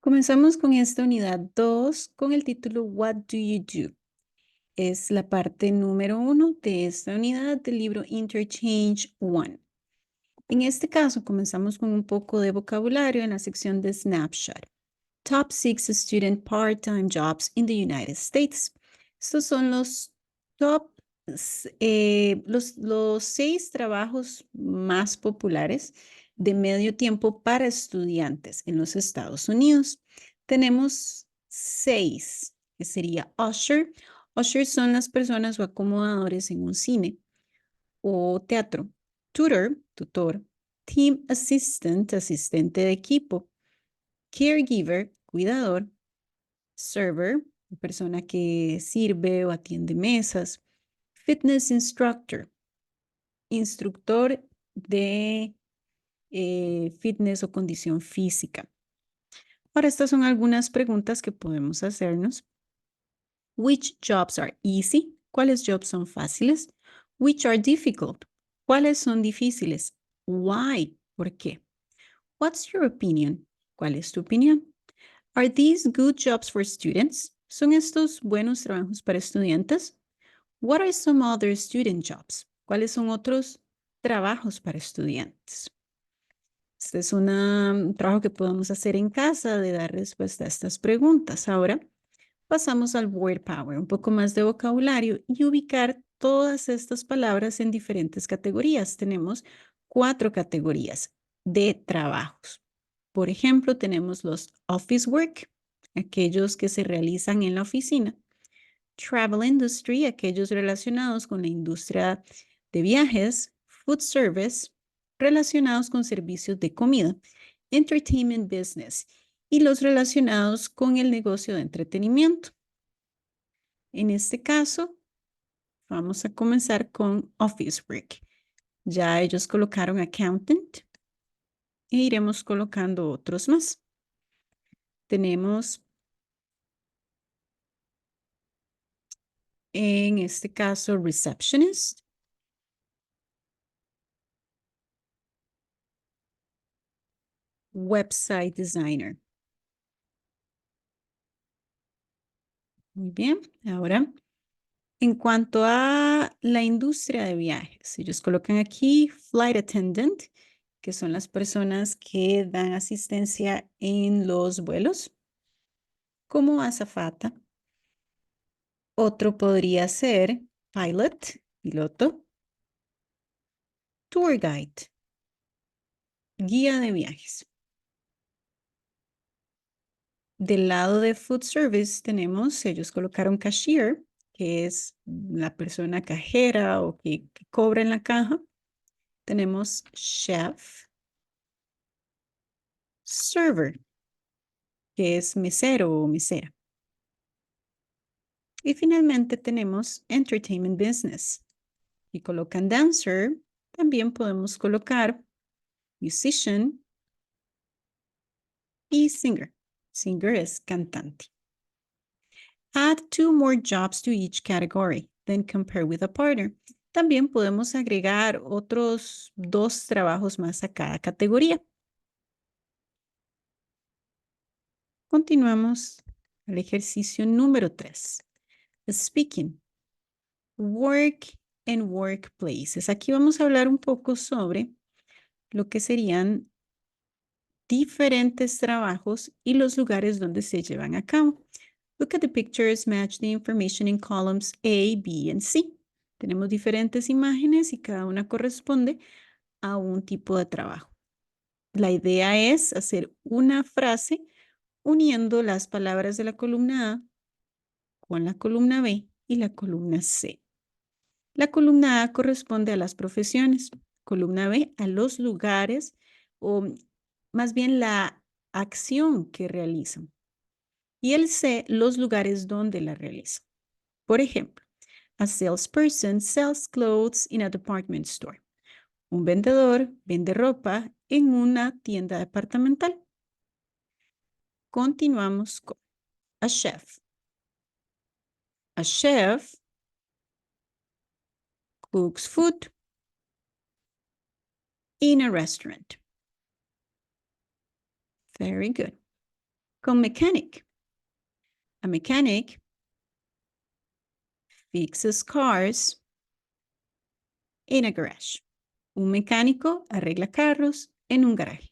Comenzamos con esta unidad 2 con el título What do you do? Es la parte número 1 de esta unidad del libro Interchange 1. En este caso, comenzamos con un poco de vocabulario en la sección de Snapshot. Top 6 student part-time jobs in the United States. Estos son los top, los 6 trabajos más populares de medio tiempo para estudiantes en los Estados Unidos. Tenemos 6, que sería usher. Usher son las personas o acomodadores en un cine o teatro. Tutor, tutor. Team assistant, asistente de equipo. Caregiver, cuidador. Server, persona que sirve o atiende mesas. Fitness instructor, instructor de fitness o condición física. Ahora, estas son algunas preguntas que podemos hacernos. Which jobs are easy? ¿Cuáles jobs son fáciles? Which are difficult? ¿Cuáles son difíciles? Why? ¿Por qué? What's your opinion? ¿Cuál es tu opinión? Are these good jobs for students? ¿Son estos buenos trabajos para estudiantes? What are some other student jobs? ¿Cuáles son otros trabajos para estudiantes? Este es un trabajo que podemos hacer en casa de dar respuesta a estas preguntas. Ahora pasamos al word power, un poco más de vocabulario y ubicar todas estas palabras en diferentes categorías. Tenemos 4 categorías de trabajos. Por ejemplo, tenemos los office work, aquellos que se realizan en la oficina. Travel industry, aquellos relacionados con la industria de viajes. Food service, relacionados con servicios de comida. Entertainment business y los relacionados con el negocio de entretenimiento. En este caso, vamos a comenzar con office work. Ya ellos colocaron accountant e iremos colocando otros más. Tenemos en este caso receptionist, website designer. Muy bien, ahora en cuanto a la industria de viajes, ellos colocan aquí flight attendant, que son las personas que dan asistencia en los vuelos, como azafata. Otro podría ser pilot, piloto. Tour guide, guía de viajes. Del lado de food service tenemos, ellos colocaron cashier, que es la persona cajera o que cobra en la caja. Tenemos chef, server, que es mesero o mesera. Y finalmente tenemos entertainment business. Y colocan dancer, también podemos colocar musician y singer. Singer es cantante. Add 2 more jobs to each category, then compare with a partner. También podemos agregar otros 2 trabajos más a cada categoría. Continuamos al ejercicio número 3. Speaking. Work and workplaces. Aquí vamos a hablar un poco sobre lo que serían diferentes trabajos y los lugares donde se llevan a cabo. Look at the pictures, match the information in columns A, B, and C. Tenemos diferentes imágenes y cada una corresponde a un tipo de trabajo. La idea es hacer una frase uniendo las palabras de la columna A con la columna B y la columna C. La columna A corresponde a las profesiones, columna B a los lugares o más bien la acción que realizan y el C los lugares donde la realizan. Por ejemplo, a salesperson sells clothes in a department store. Un vendedor vende ropa en una tienda departamental. Continuamos con a chef. A chef cooks food in a restaurant. Very good. con mechanic. A mechanic fixes cars in a garage. Un mecánico arregla carros en un garaje.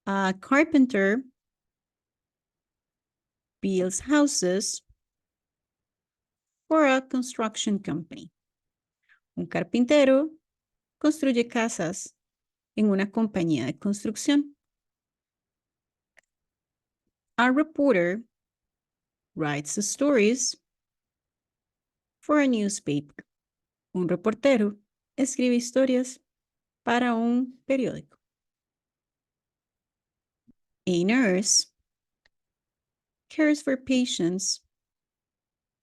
A carpenter builds houses for a construction company. Un carpintero construye casas en una compañía de construcción. A reporter writes the stories for a newspaper. Un reportero escribe historias para un periódico. A nurse cares for patients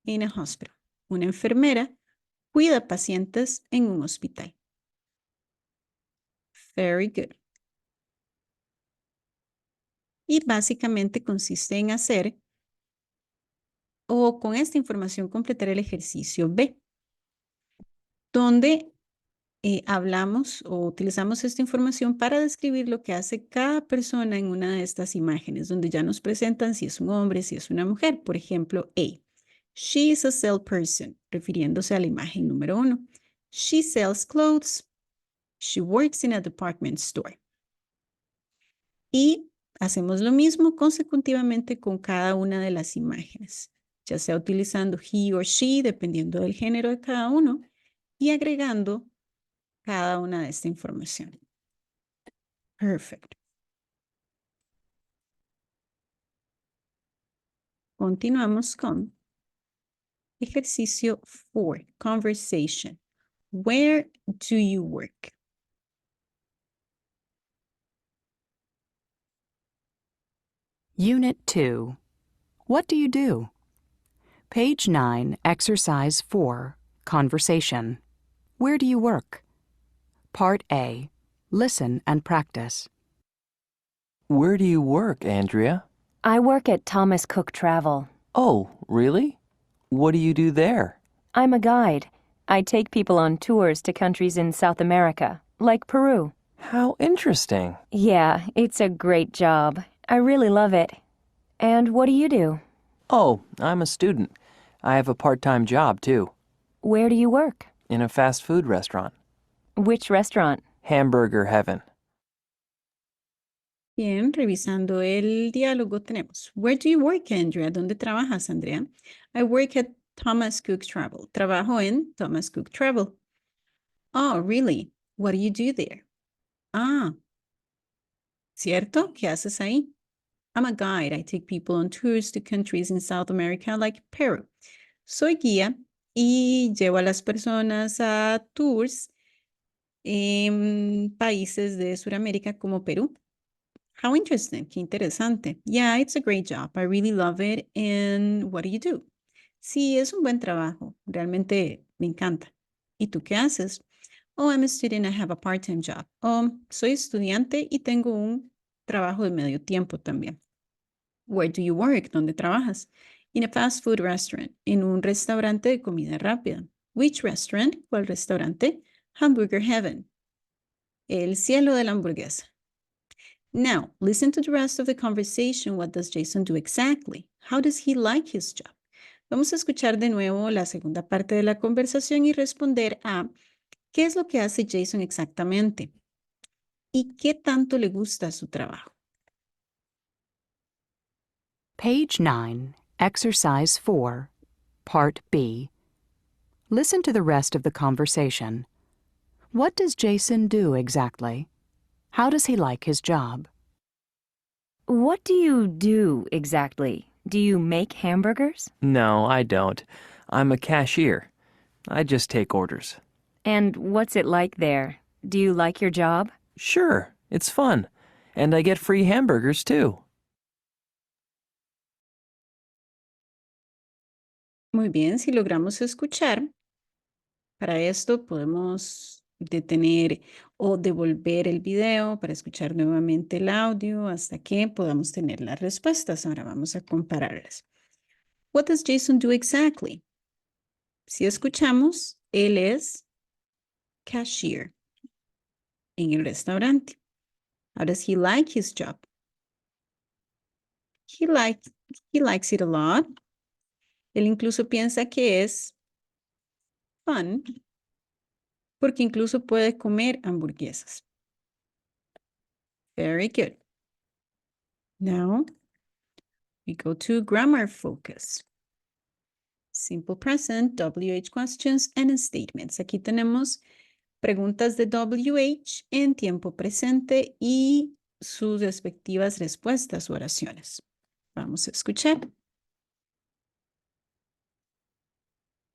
in a hospital. Una enfermera cuida pacientes en un hospital. Very good. Y básicamente consiste en hacer o con esta información completar el ejercicio B, donde hablamos o utilizamos esta información para describir lo que hace cada persona en una de estas imágenes, donde ya nos presentan si es un hombre, si es una mujer. Por ejemplo, A. She is a salesperson, refiriéndose a la imagen número 1. She sells clothes. She works in a department store. Y hacemos lo mismo consecutivamente con cada una de las imágenes, ya sea utilizando he or she, dependiendo del género de cada uno, y agregando cada una de esta información. Perfect. Continuamos con ejercicio 4, conversation. Where do you work? Unit 2. What do you do? Page 9, Exercise 4, Conversation. Where do you work? Part A. Listen and practice. Where do you work, Andrea? I work at Thomas Cook Travel. Oh, really? What do you do there? I'm a guide. I take people on tours to countries in South America, like Peru. How interesting. Yeah, it's a great job. I really love it. And what do you do? Oh, I'm a student. I have a part-time job, too, Where do you work? in a fast food restaurant. Which restaurant? Hamburger Heaven. Bien, revisando el diálogo tenemos, where do you work, Andrea? ¿Dónde trabajas, Andrea? I work at Thomas Cook Travel. Trabajo en Thomas Cook Travel. Oh, really? What do you do there? Ah, ¿cierto? ¿Qué haces ahí? I'm a guide. I take people on tours to countries in South America like Peru. Soy guía y llevo a las personas a tours en países de Sudamérica como Perú. How interesting. Qué interesante. Yeah, it's a great job. I really love it. And what do you do? Sí, es un buen trabajo. Realmente me encanta. ¿Y tú qué haces? Oh, I'm a student. I have a part-time job. Oh, soy estudiante y tengo un trabajo de medio tiempo también. Where do you work? ¿Dónde trabajas? In a fast food restaurant. En un restaurante de comida rápida. Which restaurant? ¿Cuál restaurante? Hamburger Heaven. El cielo de la hamburguesa. Now, listen to the rest of the conversation. What does Jason do exactly? How does he like his job? Vamos a escuchar de nuevo la segunda parte de la conversación y responder a ¿qué es lo que hace Jason exactamente? ¿Y qué tanto le gusta su trabajo? Page 9, Exercise 4, Part B. Listen to the rest of the conversation. What does Jason do exactly? How does he like his job? What do you do exactly? Do you make hamburgers? No, I don't. I'm a cashier. I just take orders. And what's it like there? Do you like your job? Sure, it's fun. And I get free hamburgers, too. Muy bien, si logramos escuchar, para esto podemos detener o devolver el video para escuchar nuevamente el audio hasta que podamos tener las respuestas. Ahora vamos a compararlas. What does Jason do exactly? Si escuchamos, él es cashier en el restaurante. How does he like his job? He likes it a lot. Él incluso piensa que es fun porque incluso puede comer hamburguesas. Very good. Now we go to grammar focus. Simple present, WH questions and statements. Aquí tenemos preguntas de WH en tiempo presente y sus respectivas respuestas o oraciones. Vamos a escuchar.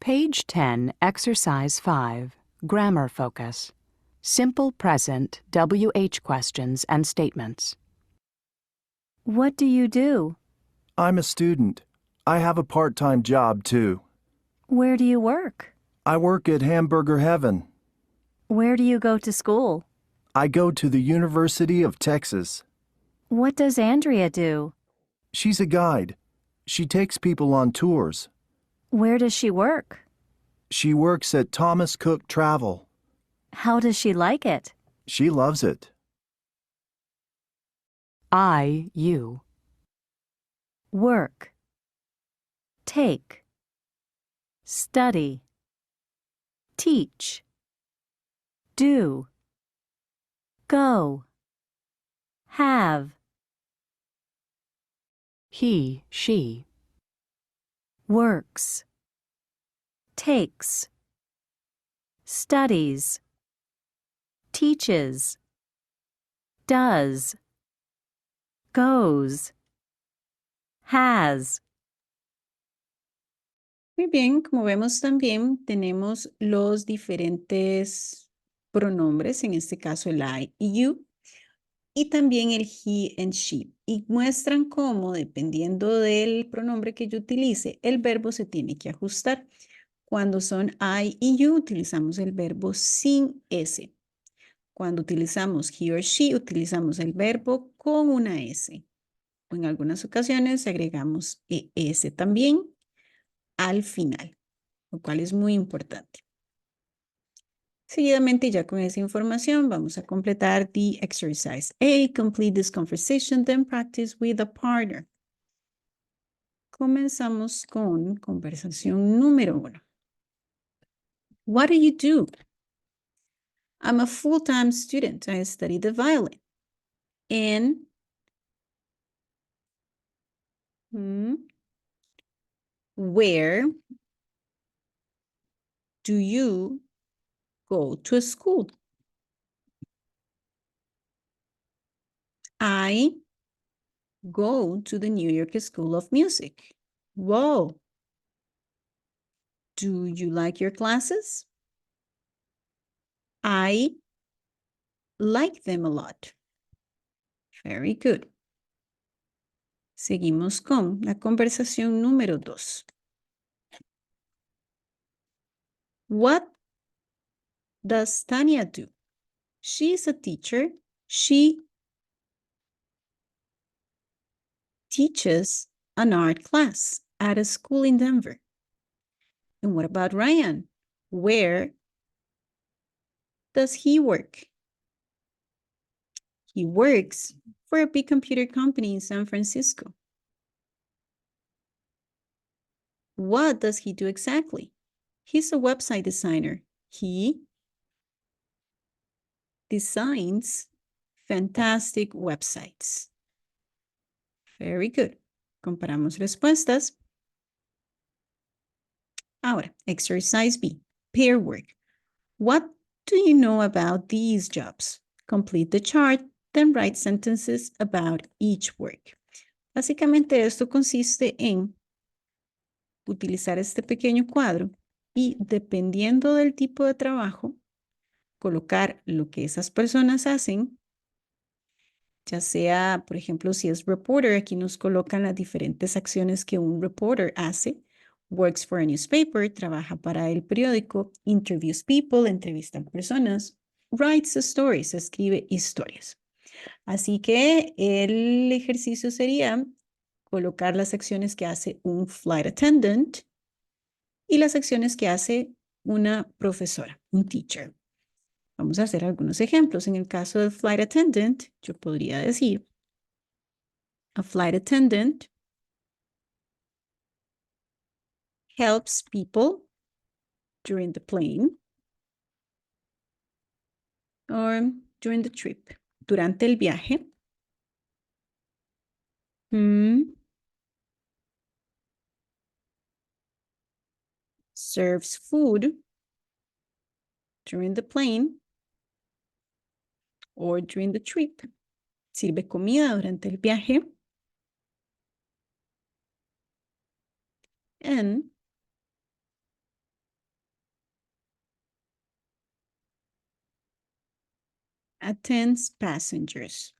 Page 10, Exercise 5, Grammar Focus. Simple present WH questions and statements. What do you do? I'm a student. I have a part-time job, too. Where do you work? I work at Hamburger Heaven. Where do you go to school? I go to the University of Texas. What does Andrea do? She's a guide. She takes people on tours. Where does she work? She works at Thomas Cook Travel. How does she like it? She loves it. You. Work. Take. Study. Teach. Do. Go. Have. He, she. Works. Takes. Studies. Teaches. Does. Goes. Has. Muy bien, como vemos también tenemos los diferentes pronombres, en este caso el I y you, y también el he and she. Y muestran cómo, dependiendo del pronombre que yo utilice, el verbo se tiene que ajustar. Cuando son I y you, utilizamos el verbo sin S. Cuando utilizamos he or she, utilizamos el verbo con una S. O en algunas ocasiones agregamos ES también al final, lo cual es muy importante. Seguidamente, ya con esa información, vamos a completar the exercise A. Complete this conversation, then practice with a partner. Comenzamos con conversación número 1. What do you do? I'm a full-time student. I study the violin. And where do you go to school? I go to the New York School of Music. Whoa. Do you like your classes? I like them a lot. Very good. Seguimos con la conversación número 2. What does Tania do? She's a teacher. She teaches an art class at a school in Denver. And what about Ryan? Where does he work? He works for a big computer company in San Francisco. What does he do exactly? He's a website designer. He designs fantastic websites. Very good. Comparamos respuestas. Ahora, exercise B, pair work. What do you know about these jobs? Complete the chart, then write sentences about each work. Básicamente esto consiste en utilizar este pequeño cuadro y dependiendo del tipo de trabajo, colocar lo que esas personas hacen, ya sea, por ejemplo, si es reporter, aquí nos colocan las diferentes acciones que un reporter hace. Works for a newspaper, trabaja para el periódico, interviews people, entrevista a personas, writes stories, escribe historias. Así que el ejercicio sería colocar las acciones que hace un flight attendant y las acciones que hace una profesora, un teacher. Vamos a hacer algunos ejemplos. En el caso del flight attendant, yo podría decir, a flight attendant helps people during the plane or during the trip. Durante el viaje. Serves food during the plane or during the trip. Sirve comida durante el viaje. And attends passengers.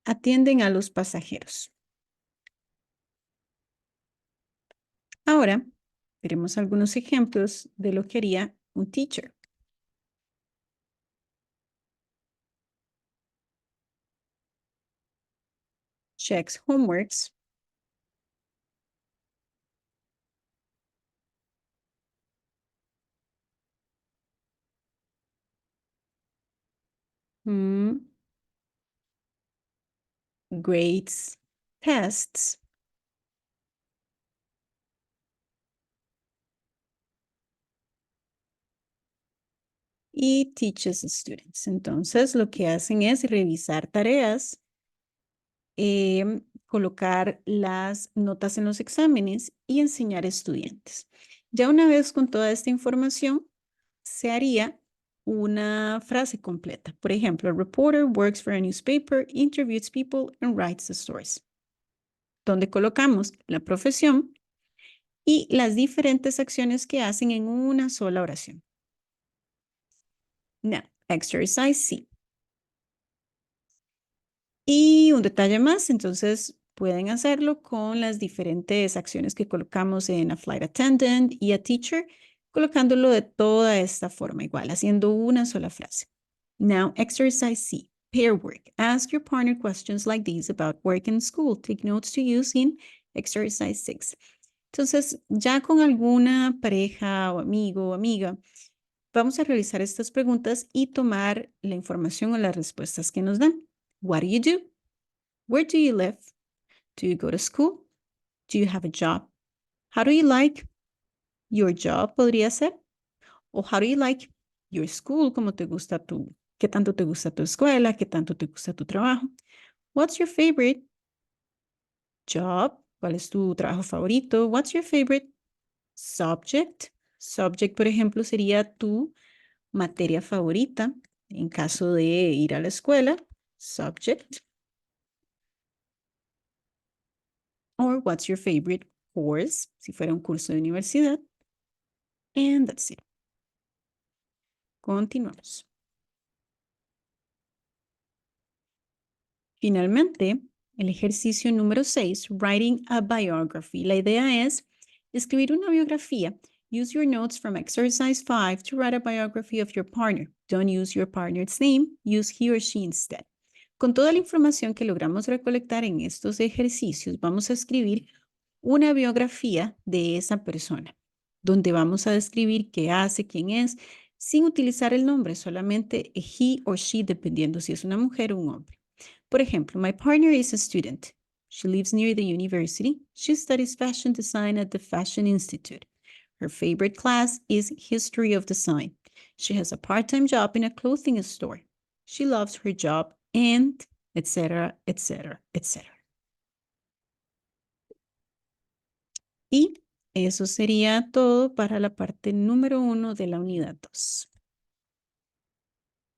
Atienden a los pasajeros. Ahora, veremos algunos ejemplos de lo que haría un teacher. Checks homeworks. Grades tests. Y teaches students. Entonces, lo que hacen es revisar tareas, colocar las notas en los exámenes y enseñar a estudiantes. Ya una vez con toda esta información, se haría una frase completa. Por ejemplo, a reporter works for a newspaper, interviews people, and writes the stories. Donde colocamos la profesión y las diferentes acciones que hacen en una sola oración. Now, exercise C. Y un detalle más, entonces pueden hacerlo con las diferentes acciones que colocamos en a flight attendant y a teacher, colocándolo de toda esta forma igual, haciendo una sola frase. Now, exercise C, pair work. Ask your partner questions like these about work and school. Take notes to use in exercise 6. Entonces, ya con alguna pareja o amigo o amiga, vamos a realizar estas preguntas y tomar la información o las respuestas que nos dan. What do you do? Where do you live? Do you go to school? Do you have a job? How do you like your job? Podría ser. O how do you like your school? ¿Cómo te gusta qué tanto te gusta tu escuela? ¿Qué tanto te gusta tu trabajo? What's your favorite job? ¿Cuál es tu trabajo favorito? What's your favorite subject? Subject, por ejemplo, sería tu materia favorita. En caso de ir a la escuela, subject. Or what's your favorite course? Si fuera un curso de universidad. And that's it. Continuamos. Finalmente, el ejercicio número 6, writing a biography. La idea es escribir una biografía. Use your notes from exercise 5 to write a biography of your partner. Don't use your partner's name. Use he or she instead. Con toda la información que logramos recolectar en estos ejercicios, vamos a escribir una biografía de esa persona, donde vamos a describir qué hace, quién es, sin utilizar el nombre, solamente he or she, dependiendo si es una mujer o un hombre. Por ejemplo, my partner is a student. She lives near the university. She studies fashion design at the Fashion Institute. Her favorite class is History of Design. She has a part-time job in a clothing store. She loves her job and etc., etc., etc. Y eso sería todo para la parte número 1 de la unidad 2.